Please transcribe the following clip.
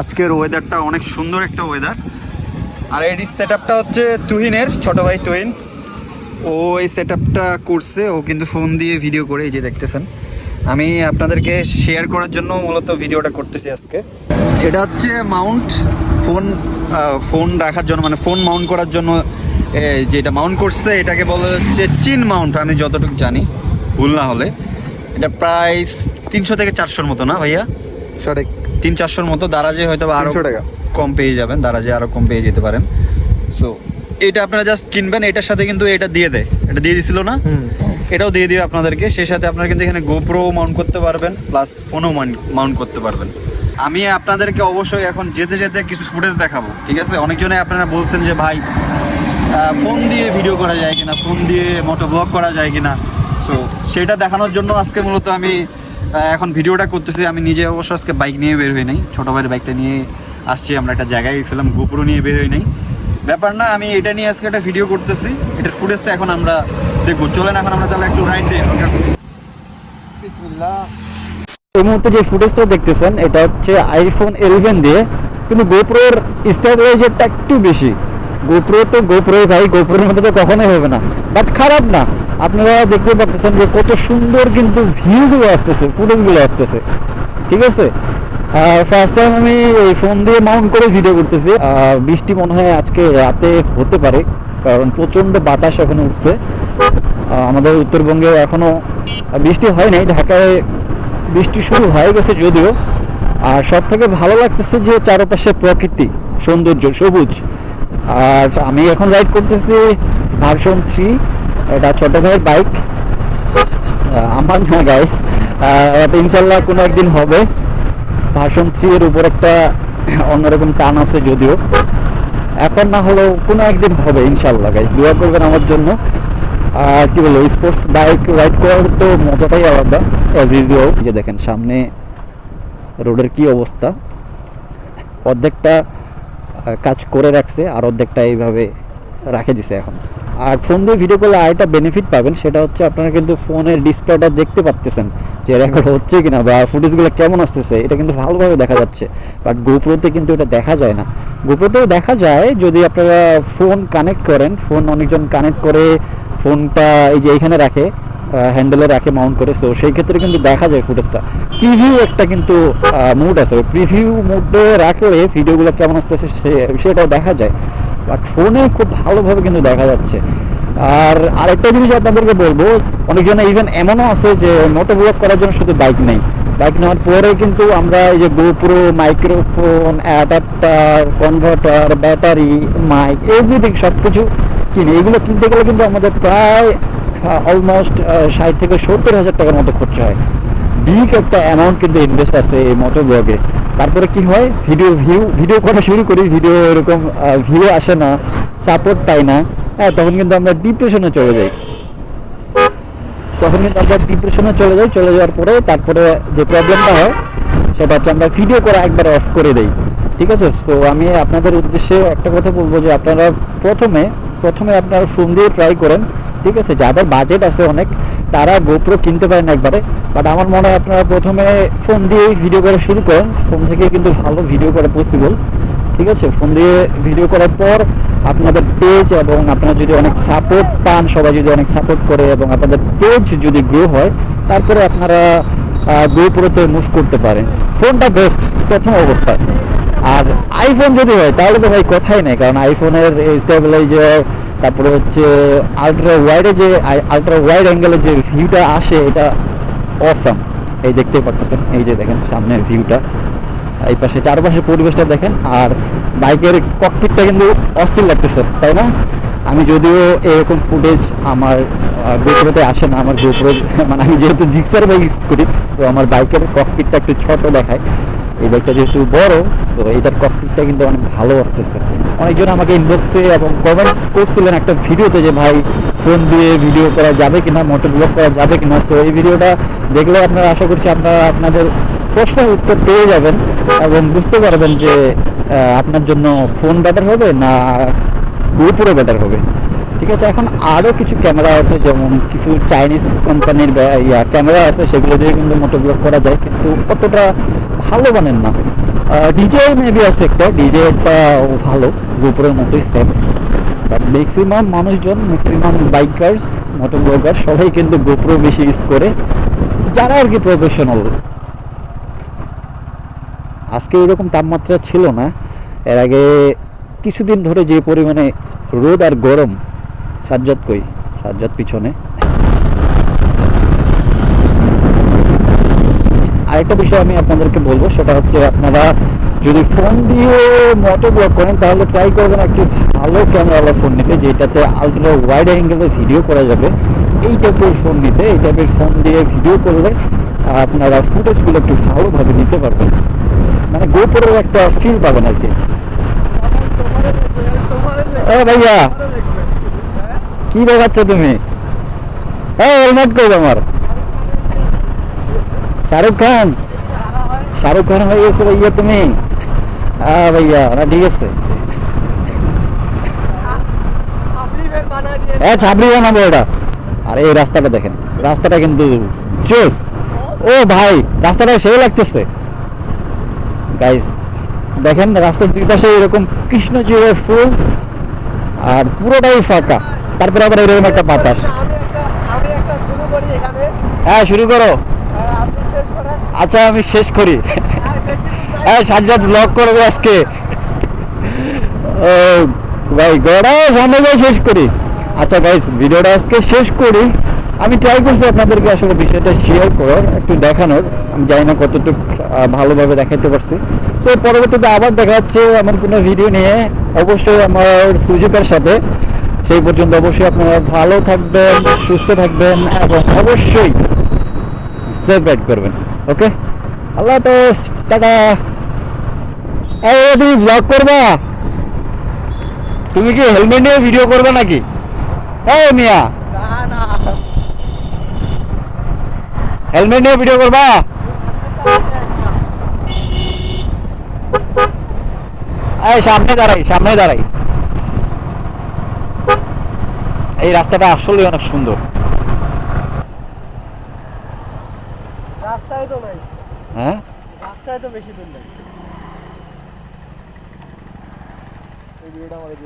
আজকের ওয়েদারটা অনেক সুন্দর একটা ওয়েদার। আর এই সেটআপটা হচ্ছে তুহিনের ছোট ভাই তুহিন। ও এই সেটআপটা করছে, ও কিন্তু ফোন দিয়ে ভিডিও করে, এই যে দেখতেছেন। আমি আপনাদেরকে শেয়ার করার জন্য মূলত ভিডিওটা করতেছি আজকে। এটা হচ্ছে মাউন্ট ফোন রাখার জন্য, মানে ফোন মাউন্ট করার জন্য যেটা মাউন্ট করছে এটাকে বলা হচ্ছে চিন মাউন্ট, আমি যতটুকু জানি, ভুল না হলে। এটা প্রাইস 300 থেকে 400-র মতো, না ভাইয়া? সঠিক 300-400-র মতো। দারাজে হয়তো আরও 300 টাকা কম পেয়ে যাবেন, দারাজে আরও কম পেয়ে যেতে পারেন। সো এটা আপনারা জাস্ট কিনবেন, এটার সাথে কিন্তু এটা দিয়ে দেয়, এটা দিয়ে দিছিল না, এটাও দিয়ে দিবে আপনাদেরকে। সেই সাথে আপনারা কিন্তু এখানে গোপ্রো মাউন্ট করতে পারবেন, প্লাস ফোনও মাউন্ট করতে পারবেন। আমি আপনাদেরকে অবশ্যই এখন যেতে যেতে কিছু ফুটেজ দেখাবো, ঠিক আছে? অনেকজনে আপনারা বলছেন যে ভাই ফোন দিয়ে ভিডিও করা যায় কিনা, ফোন দিয়ে মোটো ব্লগ করা যায় কিনা। সো সেটা দেখানোর জন্য আজকে মূলত আমি এখন ভিডিওটা করতেছি। আমি নিজে অবশ্য আজকে বাইক নিয়ে বের হই নাই, ছোটো ভাইয়ের বাইকটা নিয়ে আসছি। আমরা একটা জায়গায় গেছিলাম, গোপ্রো নিয়ে বের হই নাই, ব্যাপার না। আমি এটা নিয়ে আজকে একটা ভিডিও করতেছি, এটার ফুটেজটা এখন আমরা দেখবো। চলেন এখন আমরা তাহলে একটু রাইড দিই। বিসমিল্লাহ। এই মুহূর্তে যে ফুটেজটা দেখতেছেন এটা হচ্ছে আইফোন 11 দিয়ে, কিন্তু গোপ্রোর স্টেবিলাইজারটা একটু বেশি। গোপ্রো তো গোপ্রোই ভাই, গোপ্রোর মধ্যে তো কখনোই হবে না, বাট খারাপ না। আপনারা দেখতে পাচ্ছেন যে কত সুন্দর কিন্তু ভিউগুলো আসতেছে, ফুটেজগুলো আসতেছে, ঠিক আছে? ফার্স্ট টাইম আমি এই ফোন দিয়ে মাউন্ট করে ভিডিও করতেছি। বৃষ্টি মনে হয় আজকে রাতে হতে পারে, কারণ প্রচণ্ড বাতাস এখন উঠছে। আমাদের উত্তরবঙ্গে এখনও বৃষ্টি হয় নাই, ঢাকায় বৃষ্টি শুরু হয়ে গেছে যদিও। আর সব থেকে ভালো লাগতেছে যে চারপাশে প্রকৃতি, সৌন্দর্য, সবুজ। আর আমি এখন রাইড করতেছি ভার্সন 3, এটা ছোট ভাইয়ের বাইক, আমার না গাইস। ইনশাল্লাহ কোনো একদিন হবে। ভার্সন 3 এর উপর একটা অন্যরকম টান আছে যদিও, এখন না হলেও কোনো একদিন হবে ইনশাল্লাহ গাইস। দোয়া করবেন আমার জন্য। আর কি বলবো, স্পোর্টস বাইক রাইড করার তো মজাটাই আলাদা অ্যাজ ইউজুয়াল। যে দেখেন সামনে রোডের কি অবস্থা, অর্ধেকটা কাজ করে রাখছে আর অর্ধেকটা এইভাবে রাখে দিছে এখন। আর ফোন দিয়ে ভিডিও করলে আরেকটা বেনিফিট পাবেন, সেটা হচ্ছে আপনারা কিন্তু ফোনের ডিসপ্লেটা দেখতে পাচ্ছেন যে রেকর্ড হচ্ছে কিনা বা ফুটেজগুলো কেমন আসতেছে, এটা কিন্তু ভালোভাবে দেখা যাচ্ছে। বাট গোপ্রোতে কিন্তু এটা দেখা যায় না। গোপ্রোতেও দেখা যায় যদি আপনারা ফোন কানেক্ট করেন, ফোন অনেকজন কানেক্ট করে ফোনটা এই যে এইখানে রাখে, হ্যান্ডেলে রাখে মাউন্ট করে, সো সেই ক্ষেত্রে কিন্তু দেখা যায় ফুটেজটা। প্রিভিউ একটা কিন্তু মুড আছে, প্রিভিউ মুডে রাখলে ভিডিওগুলো কেমন আসতেছে সেটাও দেখা যায়। বাট ফোনে খুব ভালোভাবে কিন্তু দেখা যাচ্ছে। আর আরেকটা জিনিস আপনাদেরকে বলবো, অনেকজনে ইভেন এমনও আছে যে মোটো ব্লগ করার জন্য শুধু বাইক নেই, বাইক নেওয়ার পরে কিন্তু আমরা এই যে GoPro, microphone, adapter, converter, battery, mic, everything সব কিছু কিনি। এগুলো কিনতে গেলে কিন্তু আমাদের প্রায় অলমোস্ট 60 থেকে 70 হাজার টাকার মতো খরচা হয়। বিগ একটা অ্যামাউন্ট কিন্তু ইনভেস্ট আছে এই মোটো ব্লগে। তারপরে কি হয়, ভিডিও করা শুরু করি, ভিডিও এরকম ভিউ আসে না, সাপোর্ট পাই না, হ্যাঁ, তখন কিন্তু আমরা ডিপ্রেশনে চলে যাই। চলে যাওয়ার পরে তারপরে যে প্রবলেমটা হয় সেটা হচ্ছে আমরা ভিডিও করা একবার অফ করে দেই, ঠিক আছে? সো আমি আপনাদের উদ্দেশ্যে একটা কথা বলবো যে আপনারা প্রথমে আপনারা ফোন দিয়ে ট্রাই করেন, ঠিক আছে? যাদের বাজেট আছে অনেক, তারা গোপ্রো কিনতে পারেন একবারে। বাট আমার মনে হয় আপনারা প্রথমে ফোন দিয়েই ভিডিও করা শুরু করেন, ফোন থেকে কিন্তু ভালো ভিডিও করা পসিবল, ঠিক আছে? ফোন দিয়ে ভিডিও করার পর আপনাদের পেজ এবং আপনারা যদি অনেক সাপোর্ট পান, সবাই যদি অনেক সাপোর্ট করে এবং আপনাদের পেজ যদি গ্রো হয়, তারপরে আপনারা গোপ্রোতে মুভ করতে পারেন। ফোনটা বেস্ট প্রথম অবস্থায়। আর আইফোন যদি হয় তাহলে তো ভাই কথাই নেই, কারণ আইফোনের স্টেবিলাইজার, তারপরে হচ্ছে আলট্রা ওয়াইড অ্যাঙ্গেলের যে ভিউটা আসে, এটা অসাম। এই দেখতে পাচ্ছেন, এই যে দেখেন সামনের ভিউটা, এই পাশে চারপাশে পরিবেশটা দেখেন। আর বাইকের ককপিটটা কিন্তু অস্থির লাগতেছে, তাই না? আমি যদিও এরকম ফুটেজ আমার গোপ্রোতে আসে না, আমার গোপ্রো মানে আমি যেহেতু জিক্সার বাইক ইউজ করি, তো আমার বাইকের ককপিটটা একটু ছোট দেখায়। এই বাইকটা যেহেতু বড়, সো এটার ককপিটটা কিন্তু অনেক ভালো আসতেছে। অনেকজন আমাকে ইনবক্সে এবং কমেন্ট করছিলেন একটা ভিডিওতে যে ভাই ফোন দিয়ে ভিডিও করা যাবে কিনা, মোটো ব্লগ করা যাবে কিনা। সো এই ভিডিওটা দেখলে আপনারা, আশা করছি আপনারা আপনাদের প্রশ্নের উত্তর পেয়ে যাবেন এবং বুঝতে পারবেন যে আপনার জন্য ফোন বেটার হবে না গোপ্রো বেটার হবে, ঠিক আছে? এখন আরও কিছু ক্যামেরা আছে, যেমন কিছু চাইনিজ কোম্পানির ক্যামেরা আছে, সেগুলো দিয়ে কিন্তু মোটো ব্লগ করা যায়, কিন্তু অতটা ভালো মানের না। ডিজে মেবি আছে একটা, ডিজেটা ভালো, গোপ্রোর মতোই সেম। বাট ম্যাক্সিমাম মানুষজন, ম্যাক্সিমাম বাইকার্স, মোটর ব্লগার সবাই কিন্তু গোপ্রো বেশি ইউজ করে, যারা আর কি প্রফেশনাল। আজকে এরকম তাপমাত্রা ছিল না, এর আগে কিছুদিন ধরে যে পরিমাণে রোদ আর গরম। সাজ্জাদ কই? সাজ্জাদ পিছনে। আরেকটা বিষয় আমি আপনাদেরকে বলবো, সেটা হচ্ছে আপনারা যদি ফোন দিয়ে মোটো ব্লগ করেন তাহলে ট্রাই করবেন একটি ভালো ক্যামেরাওয়ালা ফোন নিতে, যেটাতে আলট্রা ওয়াইড অ্যাঙ্গেলে ভিডিও করা যাবে। এই টাইপের ফোন নিতে, এই টাইপের ফোন দিয়ে ভিডিও করলে আপনারা ফুটেজগুলো একটু ভালোভাবে নিতে পারবেন, মানে গোপ্রোর একটা ফিল পাবেন আর কি। ও ভাইয়া, কি দেখাচ্ছ তুমি? হ্যাঁ, হেলমেট কই আমার? শাহরুখ খান, শাহরুখ খান হয়ে গেছে ভাইয়া তুমি? হ্যাঁ ভাইয়া, না ঠিক আছে। হ্যাঁ, ছাবড়ি বানাবো এটা। আরে এই রাস্তাটা দেখেন, রাস্তাটা কিন্তু জোস। ও ভাই, রাস্তাটা সেই লাগতেছে গাইস। দেখেন রাস্তার দুই পাশে এরকম কৃষ্ণচূড়ার ফুল, আর পুরোটাই ফাঁকা, তারপরে আবার এরকম একটা বাতাস। হ্যাঁ, শুরু করো। আচ্ছা, আমি শেষ করি। হ্যাঁ, সাজ্জাদ ব্লগ করবে আজকে। ও ভাই, গড়া সামনে যাই শেষ করি। আচ্ছা গাইস, ভিডিওটা আজকে শেষ করি। আমি ট্রাই করছি আপনাদেরকে আসলে বিষয়টা শেয়ার করার, একটু দেখানোর। আমি জানি না কতটুকু ভালোভাবে দেখাতে পারছি। সো পরবর্তীতে আবার দেখা যাচ্ছে আমার কোনো ভিডিও নিয়ে, অবশ্যই আমার সুযোগের সাথে। সেই পর্যন্ত অবশ্যই আপনারা ভালো থাকবেন, সুস্থ থাকবেন, এবং অবশ্যই সেফ রাইড করবেন। ওকে, আল্লাহ হাফেজ, টাটা। এই তুমি ব্লগ করবা? তুমি কি হেলমেট নিয়ে ভিডিও করবে নাকি? এই মিয়া, হেলমেট নিয়ে ভিডিও করবা? এই সামনে দাঁড়াই, সামনে দাঁড়াই। এই রাস্তাটা আসলে অনেক সুন্দর। রাস্তায় তো নাই, হ্যাঁ, রাস্তায় তো বেশি দূর নেই। এই ভিডিওটা আমাদের